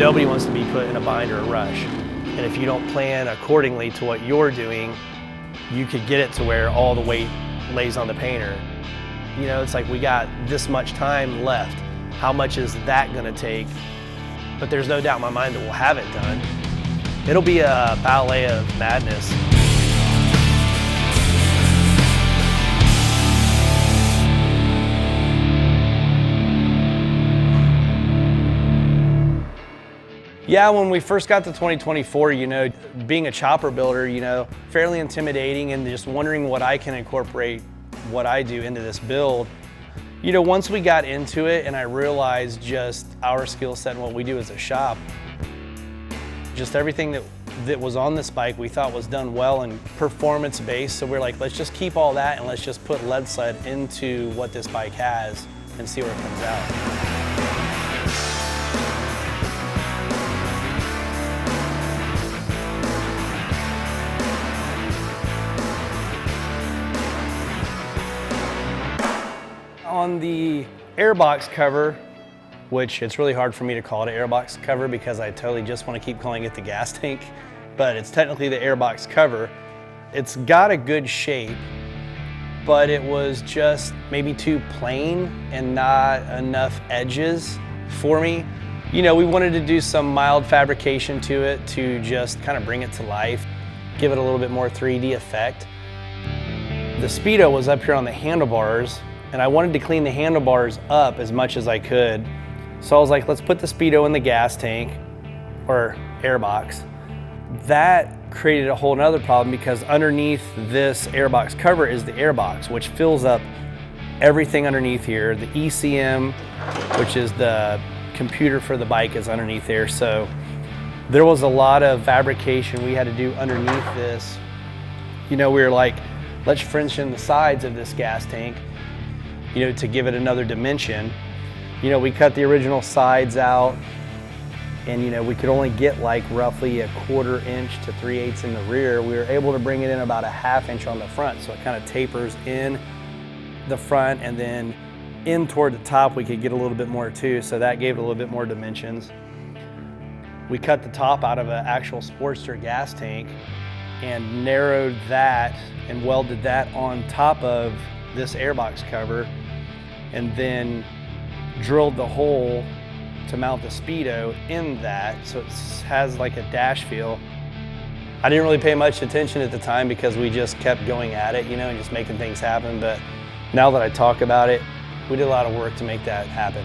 Nobody wants to be put in a bind or a rush. And if you don't plan accordingly to what you're doing, you could get it to where all the weight lays on the painter. You know, it's like we got this much time left. How much is that gonna take? But there's no doubt in my mind that we'll have it done. It'll be a ballet of madness. Yeah, when we first got to 2024, you know, being a chopper builder, you know, fairly intimidating, and just wondering what I can incorporate what I do into this build. You know, once we got into it and I realized just our skill set and what we do as a shop, just everything that was on this bike we thought was done well and performance based. So we're like, let's just keep all that and let's just put lead sled into what this bike has and see where it comes out. On the airbox cover, which it's really hard for me to call it an airbox cover because I totally just want to keep calling it the gas tank, but it's technically the airbox cover. It's got a good shape, but it was just maybe too plain and not enough edges for me. You know, we wanted to do some mild fabrication to it to just kind of bring it to life, give it a little bit more 3D effect. The Speedo was up here on the handlebars, and I wanted to clean the handlebars up as much as I could. So I was like, let's put the Speedo in the gas tank or airbox. That created a whole nother problem because underneath this airbox cover is the airbox, which fills up everything underneath here. The ECM, which is the computer for the bike, is underneath there. So there was a lot of fabrication we had to do underneath this. You know, we were like, let's French in the sides of this gas tank, you know, to give it another dimension. You know, we cut the original sides out and, you know, we could only get like roughly a 1/4 inch to 3/8 in the rear. We were able to bring it in about a 1/2 inch on the front. So it kind of tapers in the front, and then in toward the top, we could get a little bit more too. So that gave it a little bit more dimensions. We cut the top out of an actual Sportster gas tank and narrowed that and welded that on top of this airbox cover, and then drilled the hole to mount the Speedo in that, so it has like a dash feel. I didn't really pay much attention at the time because we just kept going at it, you know, and just making things happen. But now that I talk about it, we did a lot of work to make that happen.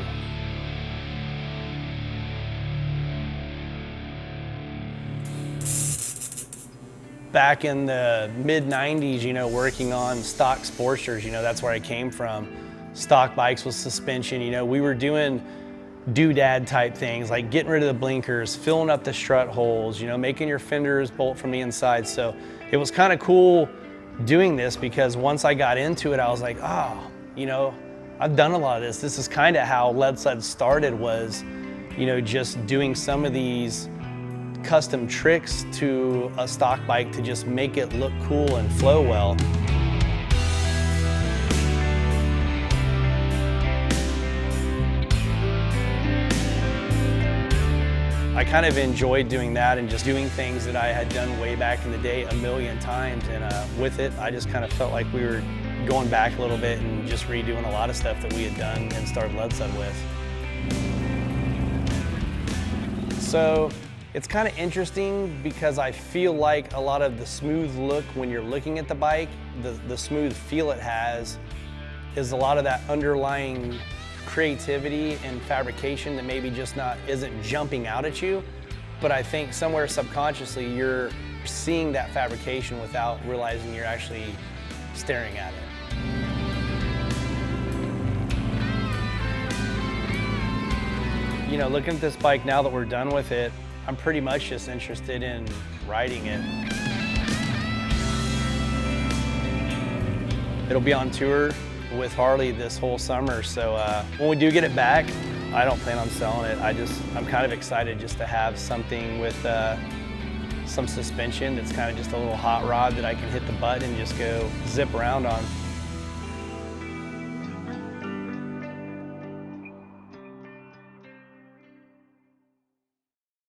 Back in the mid-90s, you know, working on stock Sportsters, you know, that's where I came from. Stock bikes with suspension, you know, we were doing doodad type things like getting rid of the blinkers, filling up the strut holes, you know, making your fenders bolt from the inside. So it was kind of cool doing this because once I got into it, I was like, oh, you know, I've done a lot of this. This is kind of how lead sled started, was, you know, just doing some of these custom tricks to a stock bike to just make it look cool and flow well. I kind of enjoyed doing that and just doing things that I had done way back in the day a million times, and with it I just kind of felt like we were going back a little bit and just redoing a lot of stuff that we had done and started lead sled with. So it's kind of interesting because I feel like a lot of the smooth look when you're looking at the bike, the smooth feel it has, is a lot of that underlying creativity and fabrication that maybe just isn't jumping out at you. But I think somewhere subconsciously you're seeing that fabrication without realizing you're actually staring at it. You know, looking at this bike now that we're done with it, I'm pretty much just interested in riding it. It'll be on tour with Harley this whole summer, so when we do get it back, I don't plan on selling it. I'm kind of excited just to have something with some suspension that's kind of just a little hot rod that I can hit the button and just go zip around on.